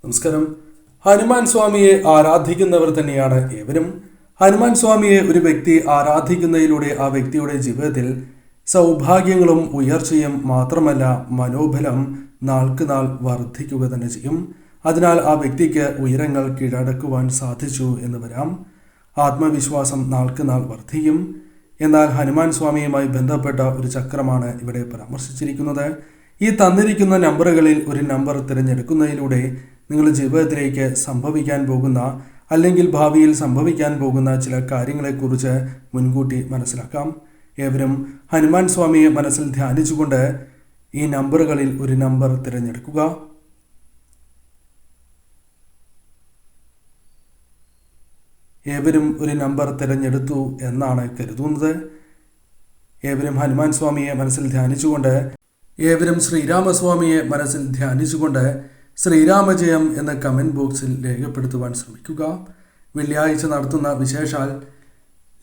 നമസ്കാരം. ഹനുമാൻ സ്വാമിയെ ആരാധിക്കുന്നവർ തന്നെയാണ് ഏവരും. ഹനുമാൻ സ്വാമിയെ ഒരു വ്യക്തി ആരാധിക്കുന്നതിലൂടെ ആ വ്യക്തിയുടെ ജീവിതത്തിൽ സൗഭാഗ്യങ്ങളും ഉയർച്ചയും മാത്രമല്ല മനോബലം നാൾക്ക് നാൾ വർദ്ധിക്കുക തന്നെ ചെയ്യും. അതിനാൽ ആ വ്യക്തിക്ക് ഉയരങ്ങൾ കീഴടക്കുവാൻ സാധിച്ചു എന്ന് വരാം. ആത്മവിശ്വാസം നാൾക്ക് നാൾ വർദ്ധിക്കും. എന്നാൽ ഹനുമാൻ സ്വാമിയുമായി ബന്ധപ്പെട്ട ഒരു ചക്രമാണ് ഇവിടെ പരാമർശിച്ചിരിക്കുന്നത്. ഈ തന്നിരിക്കുന്ന നമ്പറുകളിൽ ഒരു നമ്പർ തിരഞ്ഞെടുക്കുന്നതിലൂടെ നിങ്ങളുടെ ജീവിതത്തിലേക്ക് സംഭവിക്കാൻ പോകുന്ന അല്ലെങ്കിൽ ഭാവിയിൽ സംഭവിക്കാൻ പോകുന്ന ചില കാര്യങ്ങളെക്കുറിച്ച് മുൻകൂട്ടി മനസ്സിലാക്കാം. ഏവരും ഹനുമാൻ സ്വാമിയെ മനസ്സിൽ ധ്യാനിച്ചുകൊണ്ട് ഈ നമ്പറുകളിൽ ഒരു നമ്പർ തിരഞ്ഞെടുക്കുക. ഏവരും ഒരു നമ്പർ തിരഞ്ഞെടുത്തു എന്നാണ് കരുതുന്നത്. ഏവരും ഹനുമാൻ സ്വാമിയെ മനസ്സിൽ ധ്യാനിച്ചുകൊണ്ട് ഏവരും ശ്രീരാമസ്വാമിയെ മനസ്സിൽ ധ്യാനിച്ചുകൊണ്ട് ശ്രീരാമജയം എന്ന കമൻറ്റ് ബോക്സിൽ രേഖപ്പെടുത്തുവാൻ ശ്രമിക്കുക. വെള്ളിയാഴ്ച നടത്തുന്ന വിശേഷാൽ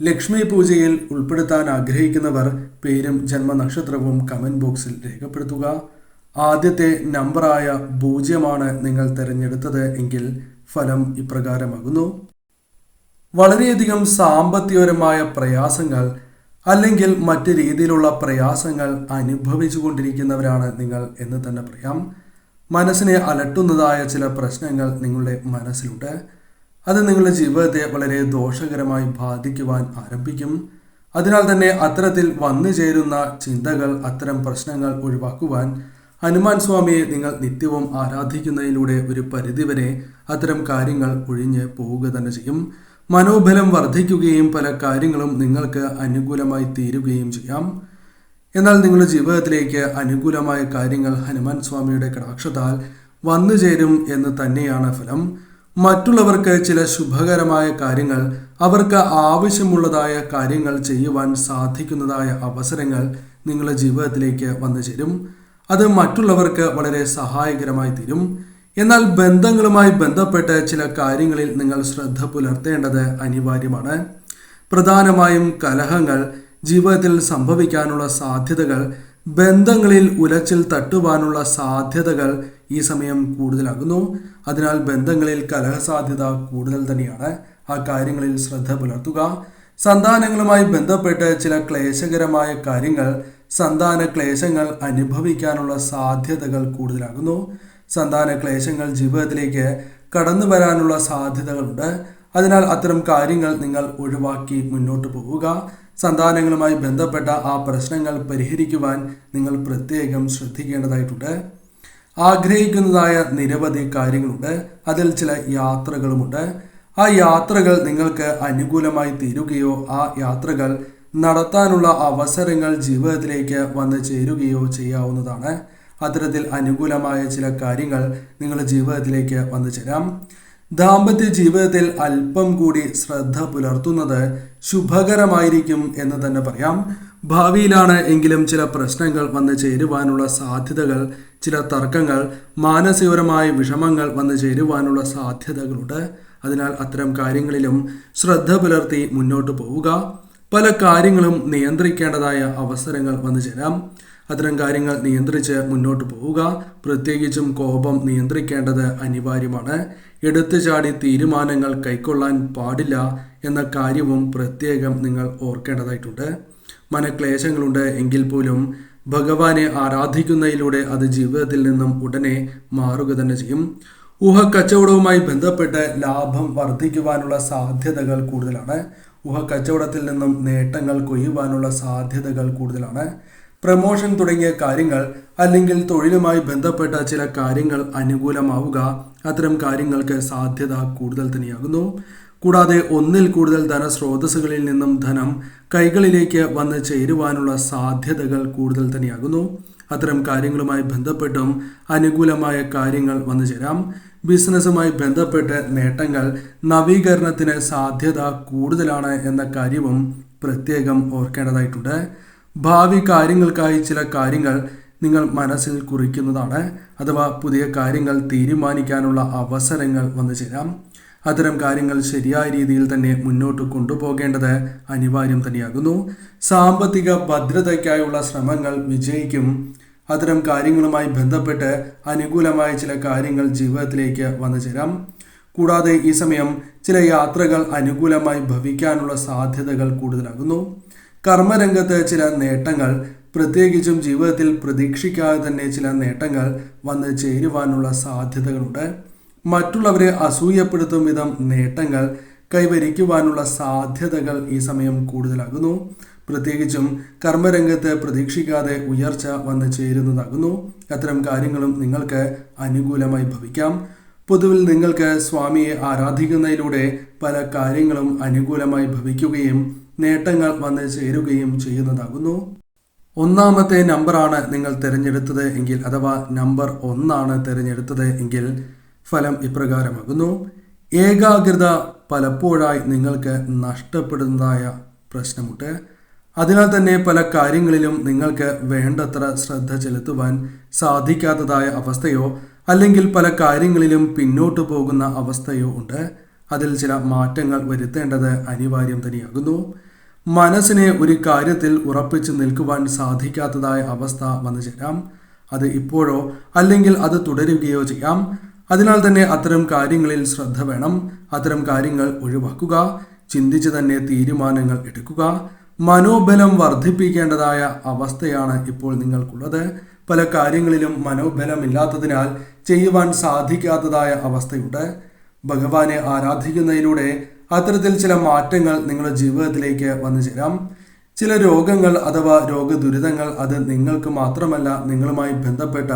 ലക്ഷ്മി പൂജയിൽ ഉൾപ്പെടുത്താൻ ആഗ്രഹിക്കുന്നവർ പേരും ജന്മനക്ഷത്രവും കമൻറ്റ് ബോക്സിൽ രേഖപ്പെടുത്തുക. ആദ്യത്തെ നമ്പറായ 0 നിങ്ങൾ തിരഞ്ഞെടുത്തത് എങ്കിൽ ഫലം ഇപ്രകാരമാകുന്നു. വളരെയധികം സാമ്പത്തികപരമായ പ്രയാസങ്ങൾ അല്ലെങ്കിൽ മറ്റ് രീതിയിലുള്ള പ്രയാസങ്ങൾ അനുഭവിച്ചു കൊണ്ടിരിക്കുന്നവരാണ് നിങ്ങൾ എന്ന് തന്നെ പറയാം. മനസ്സിനെ അലട്ടുന്നതായ ചില പ്രശ്നങ്ങൾ നിങ്ങളുടെ മനസ്സിലുണ്ട്. അത് നിങ്ങളുടെ ജീവിതത്തെ വളരെ ദോഷകരമായി ബാധിക്കുവാൻ ആരംഭിക്കും. അതിനാൽ തന്നെ അത്തരത്തിൽ വന്നു ചേരുന്ന ചിന്തകൾ, അത്തരം പ്രശ്നങ്ങൾ ഒഴിവാക്കുവാൻ ഹനുമാൻ സ്വാമിയെ നിങ്ങൾ നിത്യവും ആരാധിക്കുന്നതിലൂടെ ഒരു പരിധിവരെ അത്തരം കാര്യങ്ങൾ ഒഴിഞ്ഞ് പോവുക തന്നെ ചെയ്യും. മനോബലം വർദ്ധിക്കുകയും പല കാര്യങ്ങളും നിങ്ങൾക്ക് അനുകൂലമായി തീരുകയും ചെയ്യാം. എന്നാൽ നിങ്ങളുടെ ജീവിതത്തിലേക്ക് അനുകൂലമായ കാര്യങ്ങൾ ഹനുമാൻ സ്വാമിയുടെ കടാക്ഷത്താൽ വന്നു ചേരും എന്ന് തന്നെയാണ് ഫലം. മറ്റുള്ളവർക്ക് ചില ശുഭകരമായ കാര്യങ്ങൾ, അവർക്ക് ആവശ്യമുള്ളതായ കാര്യങ്ങൾ ചെയ്യുവാൻ സാധിക്കുന്നതായ അവസരങ്ങൾ നിങ്ങളുടെ ജീവിതത്തിലേക്ക് വന്നു ചേരും. അത് മറ്റുള്ളവർക്ക് വളരെ സഹായകരമായി തീരും. എന്നാൽ ബന്ധങ്ങളുമായി ബന്ധപ്പെട്ട് ചില കാര്യങ്ങളിൽ നിങ്ങൾ ശ്രദ്ധ പുലർത്തേണ്ടത് അനിവാര്യമാണ്. പ്രധാനമായും കലഹങ്ങൾ ജീവിതത്തിൽ സംഭവിക്കാനുള്ള സാധ്യതകൾ, ബന്ധങ്ങളിൽ ഉലച്ചിൽ തട്ടുവാനുള്ള സാധ്യതകൾ ഈ സമയം കൂടുതലാകുന്നു. അതിനാൽ ബന്ധങ്ങളിൽ കലഹസാധ്യത കൂടുതൽ തന്നെയാണ്. ആ കാര്യങ്ങളിൽ ശ്രദ്ധ പുലർത്തുക. സന്താനങ്ങളുമായി ബന്ധപ്പെട്ട് ചില ക്ലേശകരമായ കാര്യങ്ങൾ, സന്താന ക്ലേശങ്ങൾ അനുഭവിക്കാനുള്ള സാധ്യതകൾ കൂടുതലാകുന്നു. സന്താന ക്ലേശങ്ങൾ ജീവിതത്തിലേക്ക് കടന്നു വരാനുള്ള സാധ്യതകളുണ്ട്. അതിനാൽ അത്തരം കാര്യങ്ങൾ നിങ്ങൾ ഒഴിവാക്കി മുന്നോട്ട് പോവുക. സന്താനങ്ങളുമായി ബന്ധപ്പെട്ട ആ പ്രശ്നങ്ങൾ പരിഹരിക്കുവാൻ നിങ്ങൾ പ്രത്യേകം ശ്രദ്ധിക്കേണ്ടതായിട്ടുണ്ട്. ആഗ്രഹിക്കുന്നതായ നിരവധി കാര്യങ്ങളുണ്ട്. അതിൽ ചില യാത്രകളുമുണ്ട്. ആ യാത്രകൾ നിങ്ങൾക്ക് അനുകൂലമായി തീരുകയോ ആ യാത്രകൾ നടത്താനുള്ള അവസരങ്ങൾ ജീവിതത്തിലേക്ക് വന്നു ചേരുകയോ ചെയ്യാവുന്നതാണ്. അത്തരത്തിൽ അനുകൂലമായ ചില കാര്യങ്ങൾ നിങ്ങളുടെ ജീവിതത്തിലേക്ക് വന്നു ചേരാം. ദാമ്പത്യ ജീവിതത്തിൽ അല്പം കൂടി ശ്രദ്ധ പുലർത്തുന്നത് ശുഭകരമായിരിക്കും എന്ന് തന്നെ പറയാം. ഭാവിയിലാണ് എങ്കിലും ചില പ്രശ്നങ്ങൾ വന്നു ചേരുവാനുള്ള സാധ്യതകൾ, ചില തർക്കങ്ങൾ, മാനസികപരമായ വിഷമങ്ങൾ വന്നു ചേരുവാനുള്ള സാധ്യതകളുണ്ട്. അതിനാൽ അത്തരം കാര്യങ്ങളിലും ശ്രദ്ധ പുലർത്തി മുന്നോട്ട് പോവുക. പല കാര്യങ്ങളും നിയന്ത്രിക്കേണ്ടതായ അവസരങ്ങൾ വന്നു ചേരാം. അത്തരം കാര്യങ്ങൾ നിയന്ത്രിച്ച് മുന്നോട്ട് പോവുക. പ്രത്യേകിച്ചും കോപം നിയന്ത്രിക്കേണ്ടത് അനിവാര്യമാണ്. എടുത്തു ചാടി തീരുമാനങ്ങൾ കൈക്കൊള്ളാൻ പാടില്ല എന്ന കാര്യവും പ്രത്യേകം നിങ്ങൾ ഓർക്കേണ്ടതായിട്ടുണ്ട്. മനക്ലേശങ്ങളുണ്ട് എങ്കിൽ പോലും ഭഗവാനെ ആരാധിക്കുന്നതിലൂടെ അത് ജീവിതത്തിൽ നിന്നും ഉടനെ മാറുക തന്നെ ചെയ്യും. ഊഹക്കച്ചവടവുമായി ബന്ധപ്പെട്ട് ലാഭം വർദ്ധിക്കുവാനുള്ള സാധ്യതകൾ കൂടുതലാണ്. ഊഹക്കച്ചവടത്തിൽ നിന്നും നേട്ടങ്ങൾ കൊയ്യുവാനുള്ള സാധ്യതകൾ കൂടുതലാണ്. പ്രമോഷൻ തുടങ്ങിയ കാര്യങ്ങൾ അല്ലെങ്കിൽ തൊഴിലുമായി ബന്ധപ്പെട്ട ചില കാര്യങ്ങൾ അനുകൂലമാവുക, അത്തരം കാര്യങ്ങൾക്ക് സാധ്യത കൂടുതൽ തന്നെയാകുന്നു. കൂടാതെ ഒന്നിൽ കൂടുതൽ ധനസ്രോതസ്സുകളിൽ നിന്നും ധനം കൈകളിലേക്ക് വന്ന് ചേരുവാനുള്ള സാധ്യതകൾ കൂടുതൽ തന്നെയാകുന്നു. അത്തരം കാര്യങ്ങളുമായി ബന്ധപ്പെട്ടും അനുകൂലമായ കാര്യങ്ങൾ വന്നു ചേരാം. ബിസിനസ്സുമായി ബന്ധപ്പെട്ട് നേട്ടങ്ങൾ, നവീകരണത്തിന് സാധ്യത കൂടുതലാണ് എന്ന കാര്യവും പ്രത്യേകം ഓർക്കേണ്ടതായിട്ടുണ്ട്. ഭാവി കാര്യങ്ങൾക്കായി ചില കാര്യങ്ങൾ നിങ്ങൾ മനസ്സിൽ കുറിക്കുന്നതാണ്. അഥവാ പുതിയ കാര്യങ്ങൾ തീരുമാനിക്കാനുള്ള അവസരങ്ങൾ വന്നു ചേരാം. അത്തരം കാര്യങ്ങൾ ശരിയായ രീതിയിൽ തന്നെ മുന്നോട്ട് കൊണ്ടുപോകേണ്ടത് അനിവാര്യം തന്നെയാകുന്നു. സാമ്പത്തിക ഭദ്രതയ്ക്കായുള്ള ശ്രമങ്ങൾ വിജയിക്കും. അത്തരം കാര്യങ്ങളുമായി ബന്ധപ്പെട്ട് അനുകൂലമായ ചില കാര്യങ്ങൾ ജീവിതത്തിലേക്ക് വന്നു ചേരാം. കൂടാതെ ഈ സമയം ചില യാത്രകൾ അനുകൂലമായി ഭവിക്കാനുള്ള സാധ്യതകൾ കൂടുതലാകുന്നു. കർമ്മരംഗത്ത് ചില നേട്ടങ്ങൾ, പ്രത്യേകിച്ചും ജീവിതത്തിൽ പ്രതീക്ഷിക്കാതെ തന്നെ ചില നേട്ടങ്ങൾ വന്ന് ചേരുവാനുള്ള സാധ്യതകളുണ്ട്. മറ്റുള്ളവരെ അസൂയപ്പെടുത്തും വിധം നേട്ടങ്ങൾ കൈവരിക്കുവാനുള്ള സാധ്യതകൾ ഈ സമയം കൂടുതലാകുന്നു. പ്രത്യേകിച്ചും കർമ്മരംഗത്ത് പ്രതീക്ഷിക്കാതെ ഉയർച്ച വന്ന് ചേരുന്നതാകുന്നു. അത്തരം കാര്യങ്ങളും നിങ്ങൾക്ക് അനുകൂലമായി ഭവിക്കാം. പൊതുവിൽ നിങ്ങൾക്ക് സ്വാമിയെ ആരാധിക്കുന്നതിലൂടെ പല കാര്യങ്ങളും അനുകൂലമായി ഭവിക്കുകയും നേട്ടങ്ങൾ വന്ന് ചേരുകയും ചെയ്യുന്നതാകുന്നു. ഒന്നാമത്തെ നമ്പറാണ് നിങ്ങൾ തിരഞ്ഞെടുത്തത് എങ്കിൽ, അഥവാ നമ്പർ 1 തിരഞ്ഞെടുത്തത് എങ്കിൽ ഫലം ഇപ്രകാരമാകുന്നു. ഏകാഗ്രത പലപ്പോഴായി നിങ്ങൾക്ക് നഷ്ടപ്പെടുന്നതായ പ്രശ്നമുണ്ട്. അതിനാൽ തന്നെ പല കാര്യങ്ങളിലും നിങ്ങൾക്ക് വേണ്ടത്ര ശ്രദ്ധ ചെലുത്തുവാൻ സാധിക്കാത്തതായ അവസ്ഥയോ അല്ലെങ്കിൽ പല കാര്യങ്ങളിലും പിന്നോട്ടു പോകുന്ന അവസ്ഥയോ ഉണ്ട്. അതിൽ ചില മാറ്റങ്ങൾ വരുത്തേണ്ടത് അനിവാര്യം തന്നെയാകുന്നു. മനസ്സിനെ ഒരു കാര്യത്തിൽ ഉറപ്പിച്ചു നിൽക്കുവാൻ സാധിക്കാത്തതായ അവസ്ഥ വന്നു ചേരാം. അത് ഇപ്പോഴോ അല്ലെങ്കിൽ അത് തുടരുകയോ ചെയ്യാം. അതിനാൽ തന്നെ അത്തരം കാര്യങ്ങളിൽ ശ്രദ്ധ വേണം. അത്തരം കാര്യങ്ങൾ ഒഴിവാക്കുക. ചിന്തിച്ച് തന്നെ തീരുമാനങ്ങൾ എടുക്കുക. മനോബലം വർദ്ധിപ്പിക്കേണ്ടതായ അവസ്ഥയാണ് ഇപ്പോൾ നിങ്ങൾക്കുള്ളത്. പല കാര്യങ്ങളിലും മനോബലമില്ലാത്തതിനാൽ ചെയ്യുവാൻ സാധിക്കാത്തതായ അവസ്ഥയുണ്ട്. ഭഗവാനെ ആരാധിക്കുന്നതിലൂടെ അത്തരത്തിൽ ചില മാറ്റങ്ങൾ നിങ്ങളുടെ ജീവിതത്തിലേക്ക് വന്നു ചേരാം. ചില രോഗങ്ങൾ അഥവാ രോഗദുരിതങ്ങൾ അത് നിങ്ങൾക്ക് മാത്രമല്ല നിങ്ങളുമായി ബന്ധപ്പെട്ട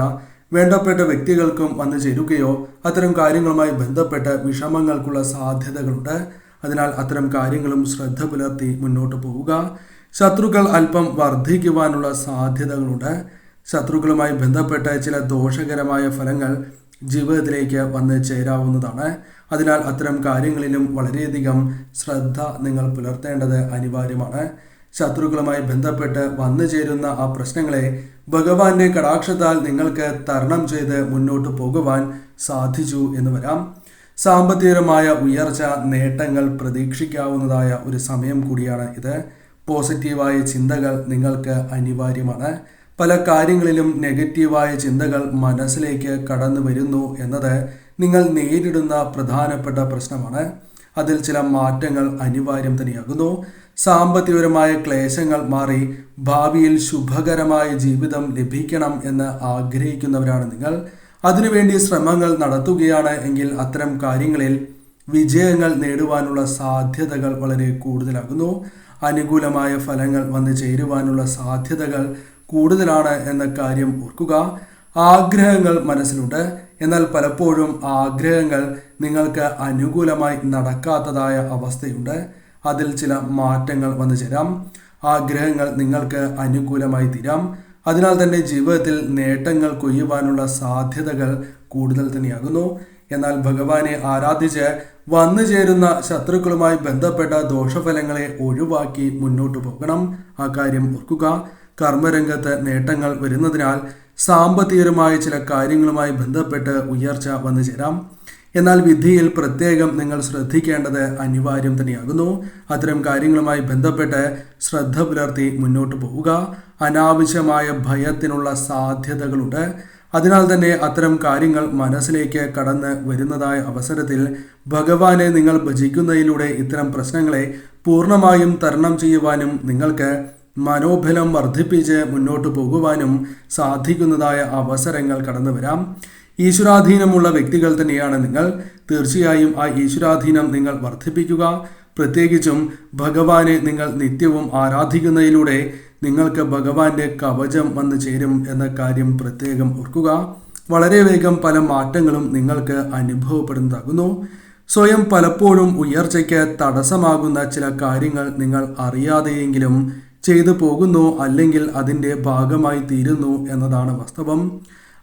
വേണ്ടപ്പെട്ട വ്യക്തികൾക്കും വന്നു ചേരുകയോ അത്തരം കാര്യങ്ങളുമായി ബന്ധപ്പെട്ട വിഷമങ്ങൾക്കുള്ള സാധ്യതകളുണ്ട്. അതിനാൽ അത്തരം കാര്യങ്ങളും ശ്രദ്ധ പുലർത്തി മുന്നോട്ട് പോവുക. ശത്രുക്കൾ അല്പം വർദ്ധിക്കുവാനുള്ള സാധ്യതകളുണ്ട്. ശത്രുക്കളുമായി ബന്ധപ്പെട്ട ചില ദോഷകരമായ ഫലങ്ങൾ ജീവിതത്തിലേക്ക് വന്ന് ചേരാവുന്നതാണ്. അതിനാൽ അത്തരം കാര്യങ്ങളിലും വളരെയധികം ശ്രദ്ധ നിങ്ങൾ പുലർത്തേണ്ടത് അനിവാര്യമാണ്. ശത്രുക്കളുമായി ബന്ധപ്പെട്ട് വന്നു ചേരുന്ന ആ പ്രശ്നങ്ങളെ ഭഗവാന്റെ കടാക്ഷത്താൽ നിങ്ങൾക്ക് തരണം ചെയ്ത് മുന്നോട്ട് പോകുവാൻ സാധിച്ചു എന്ന് വരാം. സാമ്പത്തികപരമായ ഉയർച്ച, നേട്ടങ്ങൾ പ്രതീക്ഷിക്കാവുന്നതായ ഒരു സമയം കൂടിയാണ് ഇത്. പോസിറ്റീവായ ചിന്തകൾ നിങ്ങൾക്ക് അനിവാര്യമാണ്. പല കാര്യങ്ങളിലും നെഗറ്റീവായ ചിന്തകൾ മനസ്സിലേക്ക് കടന്നു വരുന്നു എന്നത് നിങ്ങൾ നേരിടുന്ന പ്രധാനപ്പെട്ട പ്രശ്നമാണ്. അതിൽ ചില മാറ്റങ്ങൾ അനിവാര്യം തന്നെയാകുന്നു. സാമ്പത്തികപരമായ ക്ലേശങ്ങൾ മാറി ഭാവിയിൽ ശുഭകരമായ ജീവിതം ലഭിക്കണം എന്ന് ആഗ്രഹിക്കുന്നവരാണ് നിങ്ങൾ. അതിനുവേണ്ടി ശ്രമങ്ങൾ നടത്തുകയാണ് എങ്കിൽ അത്തരം കാര്യങ്ങളിൽ വിജയങ്ങൾ നേടുവാനുള്ള സാധ്യതകൾ വളരെ കൂടുതലാകുന്നു. അനുകൂലമായ ഫലങ്ങൾ വന്നു ചേരുവാനുള്ള സാധ്യതകൾ കൂടുതലാണ് എന്ന കാര്യം ഓർക്കുക. ആഗ്രഹങ്ങൾ മനസ്സിലുണ്ട്. എന്നാൽ പലപ്പോഴും ആഗ്രഹങ്ങൾ നിങ്ങൾക്ക് അനുകൂലമായി നടക്കാത്തതായ അവസ്ഥയുണ്ട്. അതിൽ ചില മാറ്റങ്ങൾ വന്നു ചേരാം. ആഗ്രഹങ്ങൾ നിങ്ങൾക്ക് അനുകൂലമായി തീരാം. അതിനാൽ തന്നെ ജീവിതത്തിൽ നേട്ടങ്ങൾ കൊയ്യുവാനുള്ള സാധ്യതകൾ കൂടുതൽ തന്നെയാകുന്നു. എന്നാൽ ഭഗവാനെ ആരാധിച്ച് വന്നു ചേരുന്ന ശത്രുക്കളുമായി ബന്ധപ്പെട്ട ദോഷഫലങ്ങളെ ഒഴിവാക്കി മുന്നോട്ട് പോകണം. ആ കാര്യം ഓർക്കുക. കർമ്മരംഗത്ത് നേട്ടങ്ങൾ വരുന്നതിനാൽ സാമ്പത്തികപരമായ ചില കാര്യങ്ങളുമായി ബന്ധപ്പെട്ട് ഉയർച്ച വന്നു ചേരാം. എന്നാൽ വിധിയിൽ പ്രത്യേകം നിങ്ങൾ ശ്രദ്ധിക്കേണ്ടത് അനിവാര്യം തന്നെയാകുന്നു. അത്തരം കാര്യങ്ങളുമായി ബന്ധപ്പെട്ട് ശ്രദ്ധ പുലർത്തി മുന്നോട്ട് പോവുക. അനാവശ്യമായ ഭയത്തിനുള്ള സാധ്യതകളുണ്ട്. അതിനാൽ തന്നെ അത്തരം കാര്യങ്ങൾ മനസ്സിലേക്ക് കടന്ന് വരുന്നതായ അവസരത്തിൽ ഭഗവാനെ നിങ്ങൾ ഭജിക്കുന്നതിലൂടെ ഇത്തരം പ്രശ്നങ്ങളെ പൂർണ്ണമായും തരണം ചെയ്യുവാനും നിങ്ങൾക്ക് മനോബലം വർദ്ധിപ്പിച്ച് മുന്നോട്ട് പോകുവാനും സാധിക്കുന്നതായ അവസരങ്ങൾ കടന്നു വരാം. ഈശ്വരാധീനമുള്ള വ്യക്തികൾ തന്നെയാണ് നിങ്ങൾ. തീർച്ചയായും ആ ഈശ്വരാധീനം നിങ്ങൾ വർദ്ധിപ്പിക്കുക. പ്രത്യേകിച്ചും ഭഗവാനെ നിങ്ങൾ നിത്യവും ആരാധിക്കുന്നതിലൂടെ നിങ്ങൾക്ക് ഭഗവാന്റെ കവചം വന്നു ചേരും എന്ന കാര്യം പ്രത്യേകം ഓർക്കുക. വളരെ വേഗം പല മാറ്റങ്ങളും നിങ്ങൾക്ക് അനുഭവപ്പെടുന്നതാകുന്നു. സ്വയം പലപ്പോഴും ഉയർച്ചയ്ക്ക് തടസ്സമാകുന്ന ചില കാര്യങ്ങൾ നിങ്ങൾ അറിയാതെയെങ്കിലും ചെയ്തു പോകുന്നു, അല്ലെങ്കിൽ അതിൻ്റെ ഭാഗമായി തീരുന്നു എന്നതാണ് വാസ്തവം.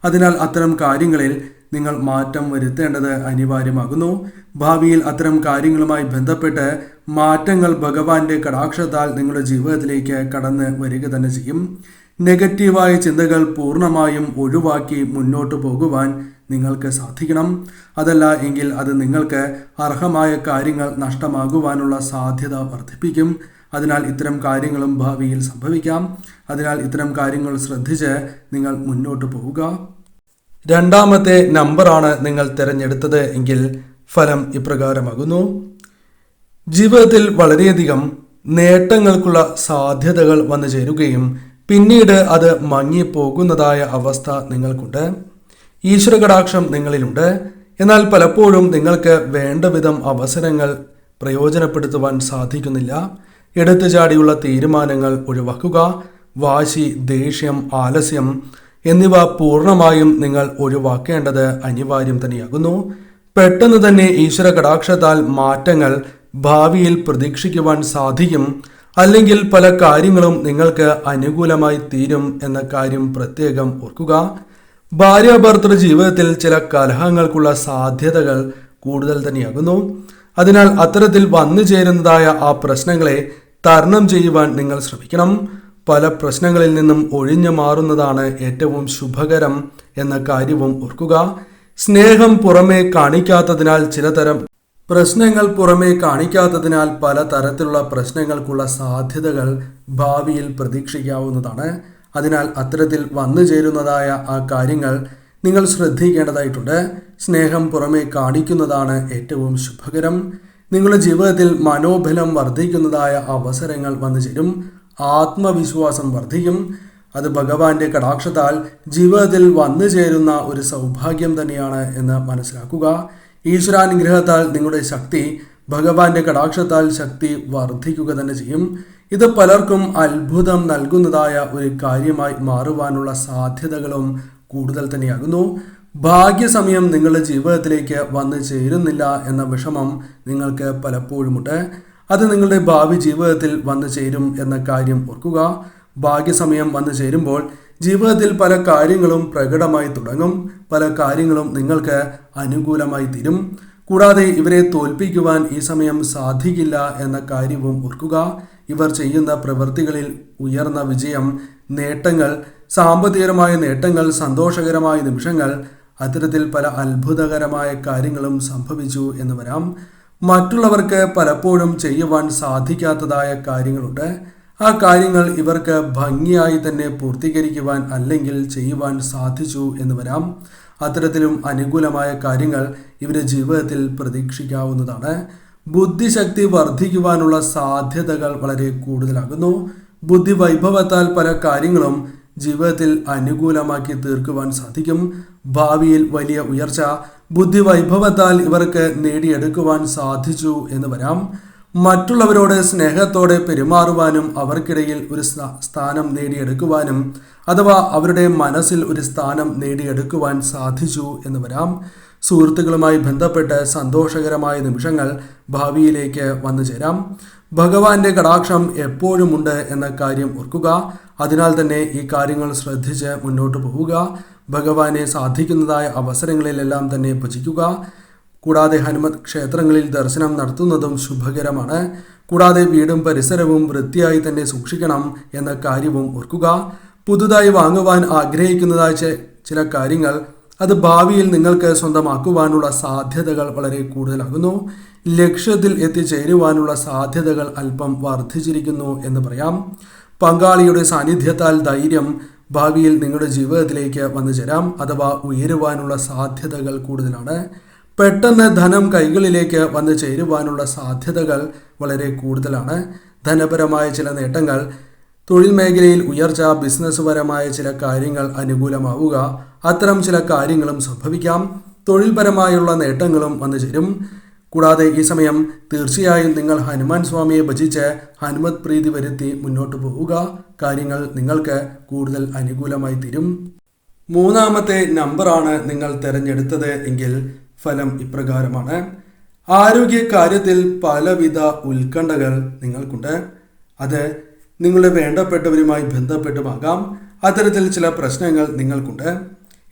അതിനാൽ അത്തരം കാര്യങ്ങളിൽ നിങ്ങൾ മാറ്റം വരുത്തേണ്ടത് അനിവാര്യമാകുന്നു. ഭാവിയിൽ അത്തരം കാര്യങ്ങളുമായി ബന്ധപ്പെട്ട് മാറ്റങ്ങൾ ഭഗവാന്റെ കടാക്ഷത്താൽ നിങ്ങളുടെ ജീവിതത്തിലേക്ക് കടന്ന് വരിക തന്നെ ചെയ്യും. നെഗറ്റീവായ ചിന്തകൾ പൂർണ്ണമായും ഒഴിവാക്കി മുന്നോട്ട് പോകുവാൻ നിങ്ങൾക്ക് സാധിക്കണം. അതല്ല എങ്കിൽ അത് നിങ്ങൾക്ക് അർഹമായ കാര്യങ്ങൾ നഷ്ടമാകുവാനുള്ള സാധ്യത വർദ്ധിപ്പിക്കും. അതിനാൽ ഇത്തരം കാര്യങ്ങളും ഭാവിയിൽ സംഭവിക്കാം. അതിനാൽ ഇത്തരം കാര്യങ്ങൾ ശ്രദ്ധിച്ച് നിങ്ങൾ മുന്നോട്ട് പോവുക. രണ്ടാമത്തെ നമ്പറാണ് നിങ്ങൾ തിരഞ്ഞെടുത്തത് എങ്കിൽ ഫലം ഇപ്രകാരമാകുന്നു. ജീവിതത്തിൽ വളരെയധികം നേട്ടങ്ങൾക്കുള്ള സാധ്യതകൾ വന്നു ചേരുകയും പിന്നീട് അത് മങ്ങിപ്പോകുന്നതായ അവസ്ഥ നിങ്ങൾക്കുണ്ട്. ഈശ്വര കടാക്ഷം നിങ്ങളിലുണ്ട്. എന്നാൽ പലപ്പോഴും നിങ്ങൾക്ക് വേണ്ട വിധം അവസരങ്ങൾ പ്രയോജനപ്പെടുത്തുവാൻ സാധിക്കുന്നില്ല. എടുത്തുചാടിയുള്ള തീരുമാനങ്ങൾ ഒഴിവാക്കുക. വാശി, ദേഷ്യം, ആലസ്യം എന്നിവ പൂർണ്ണമായും നിങ്ങൾ ഒഴിവാക്കേണ്ടത് അനിവാര്യം തന്നെയാകുന്നു. പെട്ടെന്ന് തന്നെ ഈശ്വര കടാക്ഷത്താൽ മാറ്റങ്ങൾ ഭാവിയിൽ പ്രതീക്ഷിക്കുവാൻ സാധിക്കും. അല്ലെങ്കിൽ പല കാര്യങ്ങളും നിങ്ങൾക്ക് അനുകൂലമായി തീരും എന്ന കാര്യം പ്രത്യേകം ഓർക്കുക. ഭാര്യാഭർത്തൃ ജീവിതത്തിൽ ചില കലഹങ്ങൾക്കുള്ള സാധ്യതകൾ കൂടുതൽ തന്നെയാകുന്നു. അതിനാൽ അത്തരത്തിൽ വന്നു ചേരുന്നതായ ആ പ്രശ്നങ്ങളെ തരണം ചെയ്യുവാൻ നിങ്ങൾ ശ്രമിക്കണം. പല പ്രശ്നങ്ങളിൽ നിന്നും ഒഴിഞ്ഞു മാറുന്നതാണ് ഏറ്റവും ശുഭകരം എന്ന കാര്യവും ഓർക്കുക. സ്നേഹം പുറമേ കാണിക്കാത്തതിനാൽ പല തരത്തിലുള്ള പ്രശ്നങ്ങൾക്കുള്ള സാധ്യതകൾ ഭാവിയിൽ പ്രതീക്ഷിക്കാവുന്നതാണ്. അതിനാൽ അത്തരത്തിൽ വന്നു ചേരുന്നതായ ആ കാര്യങ്ങൾ നിങ്ങൾ ശ്രദ്ധിക്കേണ്ടതായിട്ടുണ്ട്. സ്നേഹം പുറമേ കാണിക്കുന്നതാണ് ഏറ്റവും ശുഭകരം. നിങ്ങളുടെ ജീവിതത്തിൽ മനോബലം വർദ്ധിക്കുന്നതായ അവസരങ്ങൾ വന്നു ചേരും. ആത്മവിശ്വാസം വർദ്ധിക്കും. അത് ഭഗവാന്റെ കടാക്ഷത്താൽ ജീവിതത്തിൽ വന്നു ചേരുന്ന ഒരു സൗഭാഗ്യം തന്നെയാണ് എന്ന് മനസ്സിലാക്കുക. ഈശ്വരാനുഗ്രഹത്താൽ നിങ്ങളുടെ ശക്തി, ഭഗവാന്റെ കടാക്ഷത്താൽ ശക്തി വർദ്ധിക്കുക തന്നെ ചെയ്യും. ഇത് പലർക്കും അത്ഭുതം നൽകുന്നതായ ഒരു കാര്യമായി മാറുവാനുള്ള സാധ്യതകളും കൂടുതൽ തന്നെയാകുന്നു. ഭാഗ്യസമയം നിങ്ങളുടെ ജീവിതത്തിലേക്ക് വന്നു ചേരുന്നില്ല എന്ന വിഷമം നിങ്ങൾക്ക് പലപ്പോഴുമുണ്ട്. അത് നിങ്ങളുടെ ഭാവി ജീവിതത്തിൽ വന്നു ചേരും എന്ന കാര്യം ഓർക്കുക. ഭാഗ്യസമയം വന്നു ചേരുമ്പോൾ ജീവിതത്തിൽ പല കാര്യങ്ങളും പ്രകടമായി തുടങ്ങും. പല കാര്യങ്ങളും നിങ്ങൾക്ക് അനുകൂലമായി തീരും. കൂടാതെ ഇവരെ തോൽപ്പിക്കുവാൻ ഈ സമയം സാധിക്കില്ല എന്ന കാര്യവും ഓർക്കുക. ഇവർ ചെയ്യുന്ന പ്രവൃത്തികളിൽ ഉയർന്ന വിജയം, നേട്ടങ്ങൾ, സാമ്പത്തികമായ നേട്ടങ്ങൾ, സന്തോഷകരമായ നിമിഷങ്ങൾ, അത്തരത്തിൽ പല അത്ഭുതകരമായ കാര്യങ്ങളും സംഭവിച്ചു എന്ന് വരാം. മറ്റുള്ളവർക്ക് പലപ്പോഴും ചെയ്യുവാൻ സാധിക്കാത്തതായ കാര്യങ്ങളുണ്ട്. ആ കാര്യങ്ങൾ ഇവർക്ക് ഭംഗിയായി തന്നെ പൂർത്തീകരിക്കുവാൻ അല്ലെങ്കിൽ ചെയ്യുവാൻ സാധിച്ചു എന്ന് വരാം. അത്തരത്തിലും അനുകൂലമായ കാര്യങ്ങൾ ഇവരുടെ ജീവിതത്തിൽ പ്രതീക്ഷിക്കാവുന്നതാണ്. ബുദ്ധിശക്തി വർദ്ധിക്കുവാനുള്ള സാധ്യതകൾ വളരെ കൂടുതലാകുന്നു. ബുദ്ധി വൈഭവത്താൽ പല കാര്യങ്ങളും ജീവിതത്തിൽ അനുകൂലമാക്കി തീർക്കുവാൻ സാധിക്കും. ഭാവിയിൽ വലിയ ഉയർച്ച ബുദ്ധി വൈഭവത്താൽ ഇവർക്ക് നേടിയെടുക്കുവാൻ സാധിച്ചു എന്ന് വരാം. മറ്റുള്ളവരോട് സ്നേഹത്തോടെ പെരുമാറുവാനും അവർക്കിടയിൽ ഒരു സ്ഥാനം നേടിയെടുക്കുവാനും അഥവാ അവരുടെ മനസ്സിൽ ഒരു സ്ഥാനം നേടിയെടുക്കുവാൻ സാധിച്ചു എന്ന് വരാം. സുഹൃത്തുക്കളുമായി ബന്ധപ്പെട്ട് സന്തോഷകരമായ നിമിഷങ്ങൾ ഭാവിയിലേക്ക് വന്നു ചേരാം. ഭഗവാന്റെ കടാക്ഷം എപ്പോഴുമുണ്ട് എന്ന കാര്യം ഓർക്കുക. അതിനാൽ തന്നെ ഈ കാര്യങ്ങൾ ശ്രദ്ധിച്ച് മുന്നോട്ട് പോവുക. ഭഗവാനെ സാധിക്കുന്നതായ അവസരങ്ങളിലെല്ലാം തന്നെ ഭജിക്കുക. കൂടാതെ ഹനുമത് ക്ഷേത്രങ്ങളിൽ ദർശനം നടത്തുന്നതും ശുഭകരമാണ്. കൂടാതെ വീടും പരിസരവും വൃത്തിയായി തന്നെ സൂക്ഷിക്കണം എന്ന കാര്യവും ഓർക്കുക. പുതുതായി വാങ്ങുവാൻ ആഗ്രഹിക്കുന്നതായ ചില കാര്യങ്ങൾ അത് ഭാവിയിൽ നിങ്ങൾക്ക് സ്വന്തമാക്കുവാനുള്ള സാധ്യതകൾ വളരെ കൂടുതലാകുന്നു. ലക്ഷ്യത്തിൽ എത്തിച്ചേരുവാനുള്ള സാധ്യതകൾ അല്പം വർദ്ധിച്ചിരിക്കുന്നു എന്ന് പറയാം. പങ്കാളിയുടെ സാന്നിധ്യത്താൽ ധൈര്യം ഭാവിയിൽ നിങ്ങളുടെ ജീവിതത്തിലേക്ക് വന്നു ചേരാം അഥവാ ഉയരുവാനുള്ള സാധ്യതകൾ കൂടുതലാണ്. പെട്ടെന്ന് ധനം കൈകളിലേക്ക് വന്നു ചേരുവാനുള്ള സാധ്യതകൾ വളരെ കൂടുതലാണ്. ധനപരമായ ചില നേട്ടങ്ങൾ, തൊഴിൽ മേഖലയിൽ ഉയർച്ച, ബിസിനസ് പരമായ ചില കാര്യങ്ങൾ അനുകൂലമാവുക, അത്തരം ചില കാര്യങ്ങളും സംഭവിക്കാം. തൊഴിൽപരമായുള്ള നേട്ടങ്ങളും വന്നു ചേരും. കൂടാതെ ഈ സമയം തീർച്ചയായും നിങ്ങൾ ഹനുമാൻ സ്വാമിയെ ഭജിച്ച് ഹനുമത് പ്രീതി വരുത്തി മുന്നോട്ട് പോവുക. കാര്യങ്ങൾ നിങ്ങൾക്ക് കൂടുതൽ അനുകൂലമായി തീരും. മൂന്നാമത്തെ നമ്പറാണ് നിങ്ങൾ തിരഞ്ഞെടുത്തത് എങ്കിൽ ഫലം ഇപ്രകാരമാണ്. ആരോഗ്യ കാര്യത്തിൽ പലവിധ ഉത്കണ്ഠകൾ നിങ്ങൾക്കുണ്ട്. അത് നിങ്ങളുടെ വേണ്ടപ്പെട്ടവരുമായി ബന്ധപ്പെട്ടുമാകാം. അത്തരത്തിൽ ചില പ്രശ്നങ്ങൾ നിങ്ങൾക്കുണ്ട്.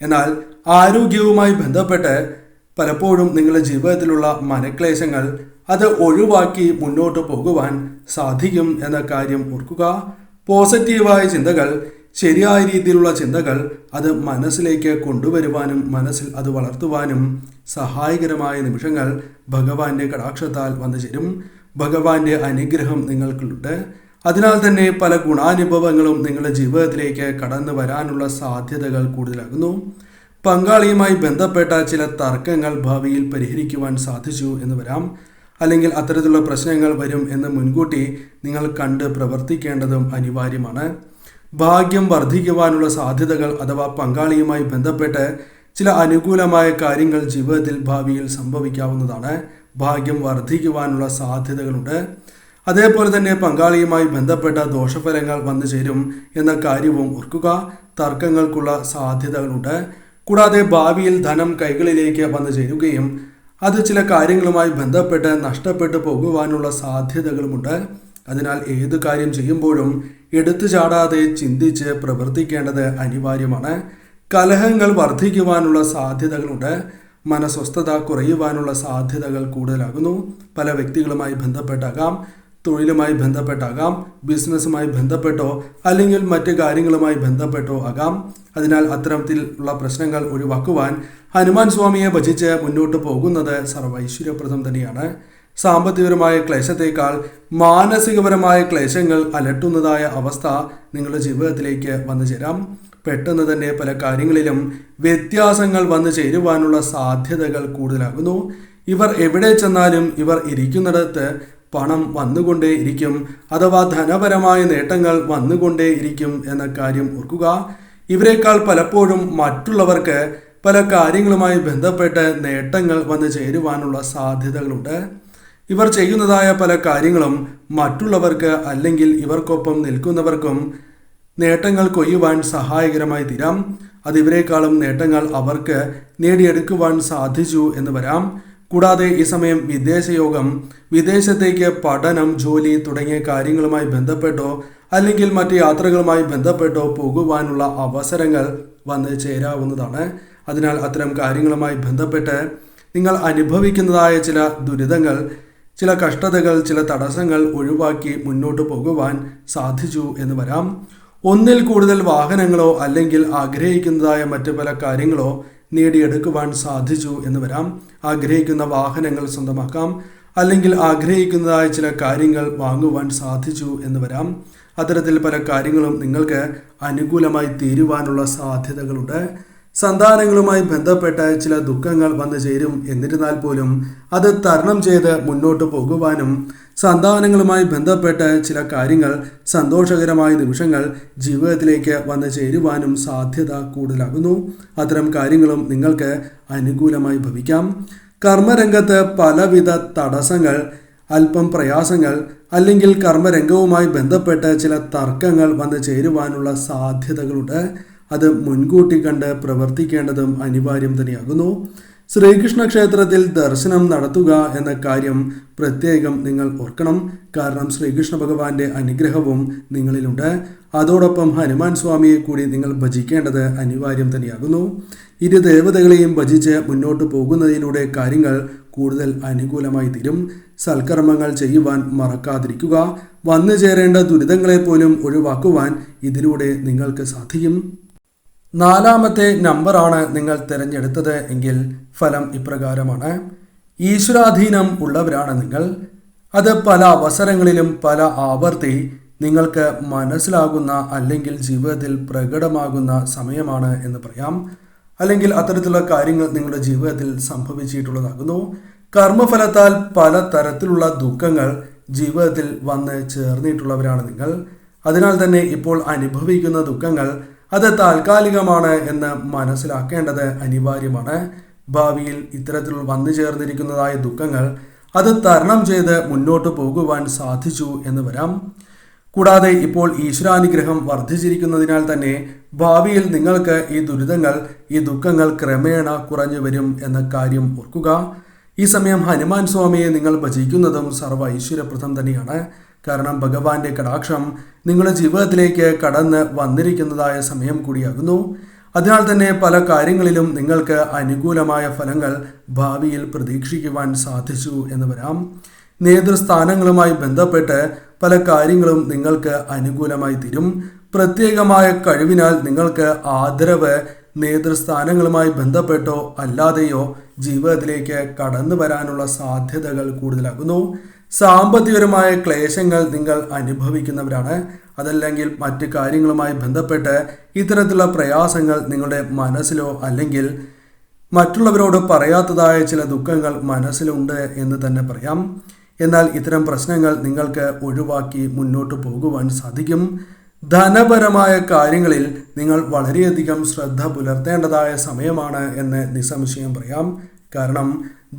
എന്നാൽ ആരോഗ്യവുമായി ബന്ധപ്പെട്ട് പലപ്പോഴും നിങ്ങളുടെ ജീവിതത്തിലുള്ള മനക്ലേശങ്ങൾ അത് ഒഴിവാക്കി മുന്നോട്ട് പോകുവാൻ സാധിക്കും എന്ന കാര്യം ഓർക്കുക. പോസിറ്റീവായ ചിന്തകൾ, ശരിയായ രീതിയിലുള്ള ചിന്തകൾ അത് മനസ്സിലേക്ക് കൊണ്ടുവരുവാനും മനസ്സിൽ അത് വളർത്തുവാനും സഹായകരമായ നിമിഷങ്ങൾ ഭഗവാന്റെ കടാക്ഷത്താൽ വന്നു ചേരും. ഭഗവാന്റെ അനുഗ്രഹം നിങ്ങൾക്കുണ്ട്. അതിനാൽ തന്നെ പല ഗുണാനുഭവങ്ങളും നിങ്ങളുടെ ജീവിതത്തിലേക്ക് കടന്നു വരാനുള്ള സാധ്യതകൾ കൂടുതലാകുന്നു. പങ്കാളിയുമായി ബന്ധപ്പെട്ട ചില തർക്കങ്ങൾ ഭാവിയിൽ പരിഹരിക്കുവാൻ സാധിച്ചു എന്ന് വരാം. അല്ലെങ്കിൽ അത്തരത്തിലുള്ള പ്രശ്നങ്ങൾ വരും എന്ന് മുൻകൂട്ടി നിങ്ങൾ കണ്ട് പ്രവർത്തിക്കേണ്ടതും അനിവാര്യമാണ്. ഭാഗ്യം വർദ്ധിക്കുവാനുള്ള സാധ്യതകൾ അഥവാ പങ്കാളിയുമായി ബന്ധപ്പെട്ട് ചില അനുകൂലമായ കാര്യങ്ങൾ ജീവിതത്തിൽ ഭാവിയിൽ സംഭവിക്കാവുന്നതാണ്. ഭാഗ്യം വർദ്ധിക്കുവാനുള്ള സാധ്യതകളുണ്ട്. അതേപോലെ തന്നെ പങ്കാളിയുമായി ബന്ധപ്പെട്ട ദോഷഫലങ്ങൾ വന്നു ചേരും എന്ന കാര്യവും ഓർക്കുക. തർക്കങ്ങൾക്കുള്ള സാധ്യതകളുണ്ട്. കൂടാതെ ഭാവിയിൽ ധനം കൈകളിലേക്ക് വന്നു ചേരുകയും അത് ചില കാര്യങ്ങളുമായി ബന്ധപ്പെട്ട് നഷ്ടപ്പെട്ടു പോകുവാനുള്ള സാധ്യതകളുമുണ്ട്. അതിനാൽ ഏത് കാര്യം ചെയ്യുമ്പോഴും എടുത്തു ചാടാതെ ചിന്തിച്ച് പ്രവർത്തിക്കേണ്ടത് അനിവാര്യമാണ്. കലഹങ്ങൾ വർദ്ധിക്കുവാനുള്ള സാധ്യതകളുണ്ട്. മനസ്വസ്ഥത കുറയുവാനുള്ള സാധ്യതകൾ കൂടുതലാകുന്നു. പല വ്യക്തികളുമായി ബന്ധപ്പെട്ടാകാം, തൊഴിലുമായി ബന്ധപ്പെട്ടാകാം, ബിസിനസ്സുമായി ബന്ധപ്പെട്ടോ അല്ലെങ്കിൽ മറ്റ് കാര്യങ്ങളുമായി ബന്ധപ്പെട്ടോ ആകാം. അതിനാൽ അത്തരത്തിലുള്ള പ്രശ്നങ്ങൾ ഒഴിവാക്കുവാൻ ഹനുമാൻ സ്വാമിയെ ഭജിച്ച് മുന്നോട്ട് പോകുന്നത് സർവൈശ്വര്യപ്രദം തന്നെയാണ്. സാമ്പത്തികപരമായ ക്ലേശത്തേക്കാൾ മാനസികപരമായ ക്ലേശങ്ങൾ അലട്ടുന്നതായ അവസ്ഥ നിങ്ങളുടെ ജീവിതത്തിലേക്ക് വന്നു ചേരാം. പെട്ടെന്ന് തന്നെ പല കാര്യങ്ങളിലും വ്യത്യാസങ്ങൾ വന്നു ചേരുവാനുള്ള സാധ്യതകൾ കൂടുതലാകുന്നു. ഇവർ എവിടെ ചെന്നാലും ഇവർ ഇരിക്കുന്നിടത്ത് പണം വന്നുകൊണ്ടേ ഇരിക്കും, അഥവാ ധനപരമായ നേട്ടങ്ങൾ വന്നുകൊണ്ടേ ഇരിക്കും എന്ന കാര്യം ഓർക്കുക. ഇവരെക്കാൾ പലപ്പോഴും മറ്റുള്ളവർക്ക് പല കാര്യങ്ങളുമായി ബന്ധപ്പെട്ട് നേട്ടങ്ങൾ വന്നു ചേരുവാനുള്ള സാധ്യതകളുണ്ട്. ഇവർ ചെയ്യുന്നതായ പല കാര്യങ്ങളും മറ്റുള്ളവർക്ക് അല്ലെങ്കിൽ ഇവർക്കൊപ്പം നിൽക്കുന്നവർക്കും നേട്ടങ്ങൾ കൊയ്യുവാൻ സഹായകരമായി തീരാം. അത് ഇവരെക്കാളും നേട്ടങ്ങൾ അവർക്ക് നേടിയെടുക്കുവാൻ സാധിച്ചു എന്ന് വരാം. കൂടാതെ ഈ സമയം വിദേശയോഗം, വിദേശത്തേക്ക് പഠനം, ജോലി തുടങ്ങിയ കാര്യങ്ങളുമായി ബന്ധപ്പെട്ടോ അല്ലെങ്കിൽ മറ്റ് യാത്രകളുമായി ബന്ധപ്പെട്ടോ പോകുവാനുള്ള അവസരങ്ങൾ വന്ന് ചേരാവുന്നതാണ്. അതിനാൽ അത്തരം കാര്യങ്ങളുമായി ബന്ധപ്പെട്ട് നിങ്ങൾ അനുഭവിക്കുന്നതായ ചില ദുരിതങ്ങൾ, ചില കഷ്ടതകൾ, ചില തടസ്സങ്ങൾ ഒഴിവാക്കി മുന്നോട്ട് പോകുവാൻ സാധിച്ചു എന്ന് വരാം. ഒന്നിൽ കൂടുതൽ വാഹനങ്ങളോ അല്ലെങ്കിൽ ആഗ്രഹിക്കുന്നതായ മറ്റ് പല കാര്യങ്ങളോ നേടിയെടുക്കുവാൻ സാധിച്ചു എന്ന് വരാം. ആഗ്രഹിക്കുന്ന വാഹനങ്ങൾ സ്വന്തമാക്കാം, അല്ലെങ്കിൽ ആഗ്രഹിക്കുന്നതായ ചില കാര്യങ്ങൾ വാങ്ങുവാൻ സാധിച്ചു എന്ന് വരാം. അത്തരത്തിൽ പല കാര്യങ്ങളും നിങ്ങൾക്ക് അനുകൂലമായി തീരുവാനുള്ള സാധ്യതകളുണ്ട്. സന്താനങ്ങളുമായി ബന്ധപ്പെട്ട ചില ദുഃഖങ്ങൾ വന്നു ചേരും. എന്നിരുന്നാൽ പോലും അത് തരണം ചെയ്ത് മുന്നോട്ട് പോകുവാനും സന്താനങ്ങളുമായി ബന്ധപ്പെട്ട് ചില കാര്യങ്ങൾ, സന്തോഷകരമായ നിമിഷങ്ങൾ ജീവിതത്തിലേക്ക് വന്നു ചേരുവാനും സാധ്യത കൂടുതലാകുന്നു. അത്തരം കാര്യങ്ങളും നിങ്ങൾക്ക് അനുകൂലമായി ഭവിക്കാം. കർമ്മരംഗത്ത് പലവിധ തടസ്സങ്ങൾ, അല്പം പ്രയാസങ്ങൾ അല്ലെങ്കിൽ കർമ്മരംഗവുമായി ബന്ധപ്പെട്ട് ചില തർക്കങ്ങൾ വന്നു ചേരുവാനുള്ള സാധ്യതകളുണ്ട്. അത് മുൻകൂട്ടി കണ്ട് പ്രവർത്തിക്കേണ്ടതും അനിവാര്യം തന്നെയാകുന്നു. ശ്രീകൃഷ്ണ ക്ഷേത്രത്തിൽ ദർശനം നടത്തുക എന്ന കാര്യം പ്രത്യേകം നിങ്ങൾ ഓർക്കണം. കാരണം ശ്രീകൃഷ്ണ ഭഗവാന്റെ അനുഗ്രഹവും നിങ്ങളിലുണ്ട്. അതോടൊപ്പം ഹനുമാൻ സ്വാമിയെ കൂടി നിങ്ങൾ ഭജിക്കേണ്ടത് അനിവാര്യം തന്നെയാകുന്നു. ഇരു ദേവതകളെയും ഭജിച്ച് മുന്നോട്ട് പോകുന്നതിലൂടെ കാര്യങ്ങൾ കൂടുതൽ അനുകൂലമായി തീരും. സൽക്കർമ്മങ്ങൾ ചെയ്യുവാൻ മറക്കാതിരിക്കുക. വന്നു ചേരേണ്ട ദുരിതങ്ങളെപ്പോലും ഒഴിവാക്കുവാൻ ഇതിലൂടെ നിങ്ങൾക്ക് സാധിക്കും. 4ാമത്തെ നമ്പറാണ് നിങ്ങൾ തിരഞ്ഞെടുത്തത് എങ്കിൽ ഫലം ഇപ്രകാരമാണ്. ഈശ്വരാധീനം ഉള്ളവരാണ് നിങ്ങൾ. അത് പല അവസരങ്ങളിലും പല ആവർത്തി നിങ്ങൾക്ക് മനസ്സിലാകുന്ന അല്ലെങ്കിൽ ജീവിതത്തിൽ പ്രകടമാകുന്ന സമയമാണ് എന്ന് പറയാം. അല്ലെങ്കിൽ അത്തരത്തിലുള്ള കാര്യങ്ങൾ നിങ്ങളുടെ ജീവിതത്തിൽ സംഭവിച്ചിട്ടുള്ളതാകുന്നു. കർമ്മഫലത്താൽ പല തരത്തിലുള്ള ദുഃഖങ്ങൾ ജീവിതത്തിൽ വന്ന് ചേർന്നിട്ടുള്ളവരാണ് നിങ്ങൾ. അതിനാൽ തന്നെ ഇപ്പോൾ അനുഭവിക്കുന്ന ദുഃഖങ്ങൾ അത് താൽക്കാലികമാണ് എന്ന് മനസ്സിലാക്കേണ്ടത് അനിവാര്യമാണ്. ഭാവിയിൽ ഇത്തരത്തിൽ വന്നു ചേർന്നിരിക്കുന്നതായ ദുഃഖങ്ങൾ അത് തരണം ചെയ്ത് മുന്നോട്ട് പോകുവാൻ സാധിച്ചു എന്ന് വരാം. കൂടാതെ ഇപ്പോൾ ഈശ്വരാനുഗ്രഹം വർദ്ധിച്ചിരിക്കുന്നതിനാൽ തന്നെ ഭാവിയിൽ നിങ്ങൾക്ക് ഈ ദുരിതങ്ങൾ, ഈ ദുഃഖങ്ങൾ ക്രമേണ കുറഞ്ഞു വരും എന്ന കാര്യം ഓർക്കുക. ഈ സമയം ഹനുമാൻ സ്വാമിയെ നിങ്ങൾ ഭജിക്കുന്നതും സർവ്വ ഐശ്വര്യപ്രദം തന്നെയാണ്. കാരണം ഭഗവാന്റെ കടാക്ഷം നിങ്ങളുടെ ജീവിതത്തിലേക്ക് കടന്ന് വന്നിരിക്കുന്നതായ സമയം കൂടിയാകുന്നു. അതിനാൽ തന്നെ പല കാര്യങ്ങളിലും നിങ്ങൾക്ക് അനുകൂലമായ ഫലങ്ങൾ ഭാവിയിൽ പ്രതീക്ഷിക്കുവാൻ സാധിച്ചു എന്ന് വരാം. നേതൃസ്ഥാനങ്ങളുമായി ബന്ധപ്പെട്ട് പല കാര്യങ്ങളും നിങ്ങൾക്ക് അനുകൂലമായി തീരും. പ്രത്യേകമായ കഴിവിനാൽ നിങ്ങൾക്ക് ആദരവ് നേതൃസ്ഥാനങ്ങളുമായി ബന്ധപ്പെട്ടോ അല്ലാതെയോ ജീവിതത്തിലേക്ക് കടന്നു വരാനുള്ള സാധ്യതകൾ കൂടുതലാകുന്നു. സാമ്പത്തികപരമായ ക്ലേശങ്ങൾ നിങ്ങൾ അനുഭവിക്കുന്നവരാണ്. അതല്ലെങ്കിൽ മറ്റ് കാര്യങ്ങളുമായി ബന്ധപ്പെട്ട് ഇത്തരത്തിലുള്ള പ്രയാസങ്ങൾ നിങ്ങളുടെ മനസ്സിലോ അല്ലെങ്കിൽ മറ്റുള്ളവരോട് പറയാത്തതായ ചില ദുഃഖങ്ങൾ മനസ്സിലുണ്ട് എന്ന് തന്നെ പറയാം. എന്നാൽ ഇത്തരം പ്രശ്നങ്ങൾ നിങ്ങൾക്ക് ഒഴിവാക്കി മുന്നോട്ട് പോകുവാൻ സാധിക്കും. ധനപരമായ കാര്യങ്ങളിൽ നിങ്ങൾ വളരെയധികം ശ്രദ്ധ പുലർത്തേണ്ടതായ സമയമാണ് എന്ന് നിസ്സംശയം പറയാം. കാരണം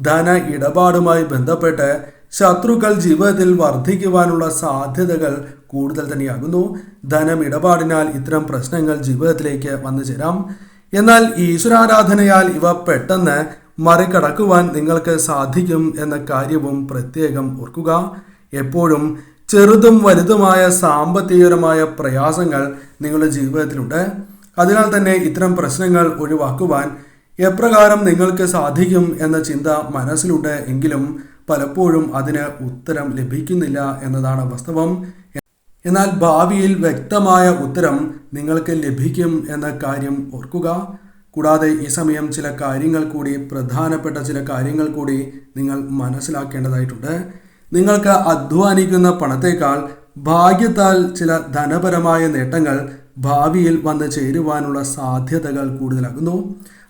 ധന ഇടപാടുമായി ബന്ധപ്പെട്ട് ശത്രുക്കൾ ജീവിതത്തിൽ വർദ്ധിക്കുവാനുള്ള സാധ്യതകൾ കൂടുതൽ തന്നെയാകുന്നു. ധനം ഇടപാടിനാൽ ഇത്തരം പ്രശ്നങ്ങൾ ജീവിതത്തിലേക്ക് വന്നു ചേരാം. എന്നാൽ ഈശ്വരാരാധനയാൽ ഇവ പെട്ടെന്ന് മറികടക്കുവാൻ നിങ്ങൾക്ക് സാധിക്കും എന്ന കാര്യവും പ്രത്യേകം ഓർക്കുക. എപ്പോഴും ചെറുതും വലുതുമായ സാമ്പത്തികപരമായ പ്രയാസങ്ങൾ നിങ്ങളുടെ ജീവിതത്തിലുണ്ട്. അതിനാൽ തന്നെ ഇത്തരം പ്രശ്നങ്ങൾ ഒഴിവാക്കുവാൻ എപ്രകാരം നിങ്ങൾക്ക് സാധിക്കും എന്ന ചിന്ത മനസ്സിലുണ്ട് എങ്കിലും പലപ്പോഴും അതിന് ഉത്തരം ലഭിക്കുന്നില്ല എന്നതാണ് വാസ്തവം. എന്നാൽ ഭാവിയിൽ വ്യക്തമായ ഉത്തരം നിങ്ങൾക്ക് ലഭിക്കും എന്ന കാര്യം ഓർക്കുക. കൂടാതെ ഈ സമയം ചില കാര്യങ്ങൾ കൂടി, പ്രധാനപ്പെട്ട ചില കാര്യങ്ങൾ കൂടി നിങ്ങൾ മനസ്സിലാക്കേണ്ടതായിട്ടുണ്ട്. നിങ്ങൾക്ക് അധ്വാനിക്കുന്ന പണത്തേക്കാൾ ഭാഗ്യത്താൽ ചില ധനപരമായ നേട്ടങ്ങൾ ഭാവിയിൽ വന്ന് ചേരുവാനുള്ള സാധ്യതകൾ കൂടുതലാകുന്നു.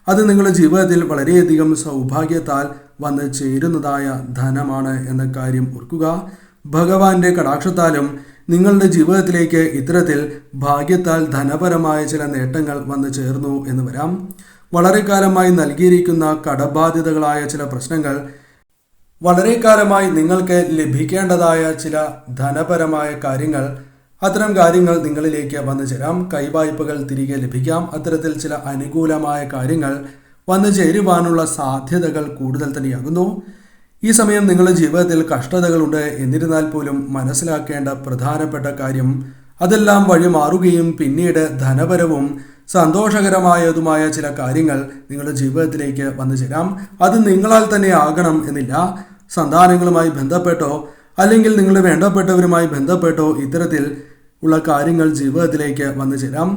അത് നിങ്ങളുടെ ജീവിതത്തിൽ വളരെയധികം സൗഭാഗ്യത്താൽ വന്ന് ചേരുന്നതായ ധനമാണ് എന്ന കാര്യം ഓർക്കുക. ഭഗവാന്റെ കടാക്ഷത്താലും നിങ്ങളുടെ ജീവിതത്തിലേക്ക് ഇത്തരത്തിൽ ഭാഗ്യത്താൽ ധനപരമായ ചില നേട്ടങ്ങൾ വന്നു ചേർന്നു എന്ന് വരാം. വളരെ കാലമായി നൽകിയിരിക്കുന്ന കടബാധ്യതകളായ ചില പ്രശ്നങ്ങൾ, വളരെ കാലമായി നിങ്ങൾക്ക് ലഭിക്കേണ്ടതായ ചില ധനപരമായ കാര്യങ്ങൾ, അത്തരം കാര്യങ്ങൾ നിങ്ങളിലേക്ക് വന്നു ചേരാം. കൈവായ്പകൾ തിരികെ ലഭിക്കാം. അത്തരത്തിൽ ചില അനുകൂലമായ കാര്യങ്ങൾ വന്നു ചേരുവാനുള്ള സാധ്യതകൾ കൂടുതൽ തന്നെയാകുന്നു. ഈ സമയം നിങ്ങളുടെ ജീവിതത്തിൽ കഷ്ടതകളുണ്ട്. എന്നിരുന്നാൽ പോലും മനസ്സിലാക്കേണ്ട പ്രധാനപ്പെട്ട കാര്യം, അതെല്ലാം വഴി മാറുകയും പിന്നീട് ധനപരവും സന്തോഷകരമായതുമായ ചില കാര്യങ്ങൾ നിങ്ങളുടെ ജീവിതത്തിലേക്ക് വന്നു ചേരാം. അത് നിങ്ങളാൽ തന്നെ ആകണം എന്നില്ല. സന്താനങ്ങളുമായി ബന്ധപ്പെട്ടോ അല്ലെങ്കിൽ നിങ്ങളുടെ വേണ്ടപ്പെട്ടവരുമായി ബന്ധപ്പെട്ടോ ഇത്തരത്തിൽ ഉള്ള കാര്യങ്ങൾ ജീവിതത്തിലേക്ക് വന്നു ചേരാം.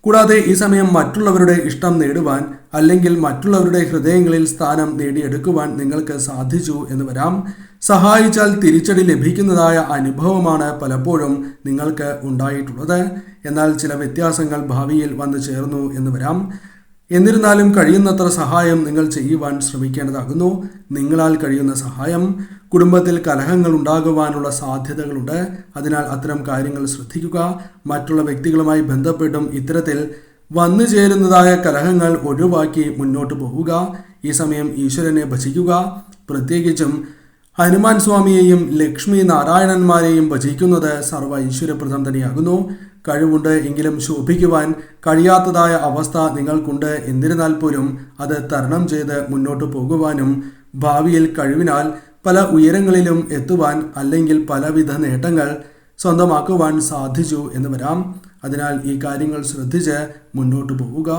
കൂടാതെ ഈ സമയം മറ്റുള്ളവരുടെ ഇഷ്ടം നേടുവാൻ അല്ലെങ്കിൽ മറ്റുള്ളവരുടെ ഹൃദയങ്ങളിൽ സ്ഥാനം നേടിയെടുക്കുവാൻ നിങ്ങൾക്ക് സാധിച്ചു എന്ന് വരാം. സഹായിച്ചാൽ തിരിച്ചടി ലഭിക്കുന്നതായ അനുഭവമാണ് പലപ്പോഴും നിങ്ങൾക്ക് ഉണ്ടായിട്ടുള്ളത്. എന്നാൽ ചില വ്യത്യാസങ്ങൾ ഭാവിയിൽ വന്നു ചേർന്നു എന്ന് വരാം. എന്നിരുന്നാലും കഴിയുന്നത്ര സഹായം നിങ്ങൾ ചെയ്യുവാൻ ശ്രമിക്കേണ്ടതാകുന്നു. നിങ്ങളാൽ കഴിയുന്ന സഹായം. കുടുംബത്തിൽ കലഹങ്ങൾ ഉണ്ടാകുവാനുള്ള സാധ്യതകളുണ്ട്. അതിനാൽ അത്തരം കാര്യങ്ങൾ ശ്രദ്ധിക്കുക. മറ്റുള്ള വ്യക്തികളുമായി ബന്ധപ്പെട്ടും ഇത്തരത്തിൽ വന്നു ചേരുന്നതായ കലഹങ്ങൾ ഒഴിവാക്കി മുന്നോട്ട് പോവുക. ഈ സമയം ഈശ്വരനെ ഭജിക്കുക. പ്രത്യേകിച്ചും ഹനുമാൻ സ്വാമിയെയും ലക്ഷ്മി നാരായണന്മാരെയും ഭജിക്കുന്നത് സർവ്വ ഐശ്വര്യപ്രദം തന്നെയാകുന്നു. കഴിവുണ്ട് എങ്കിലും ശോഭിക്കുവാൻ കഴിയാത്തതായ അവസ്ഥ നിങ്ങൾക്കുണ്ട്. എന്നിരുന്നാൽ പോലും അത് തരണം ചെയ്ത് മുന്നോട്ട് പോകുവാനും ഭാവിയിൽ കഴിവിനാൽ പല ഉയരങ്ങളിലും എത്തുവാൻ അല്ലെങ്കിൽ പലവിധ നേട്ടങ്ങൾ സ്വന്തമാക്കുവാൻ സാധിച്ചു എന്ന് വരാം. അതിനാൽ ഈ കാര്യങ്ങൾ ശ്രദ്ധിച്ച് മുന്നോട്ട് പോവുക.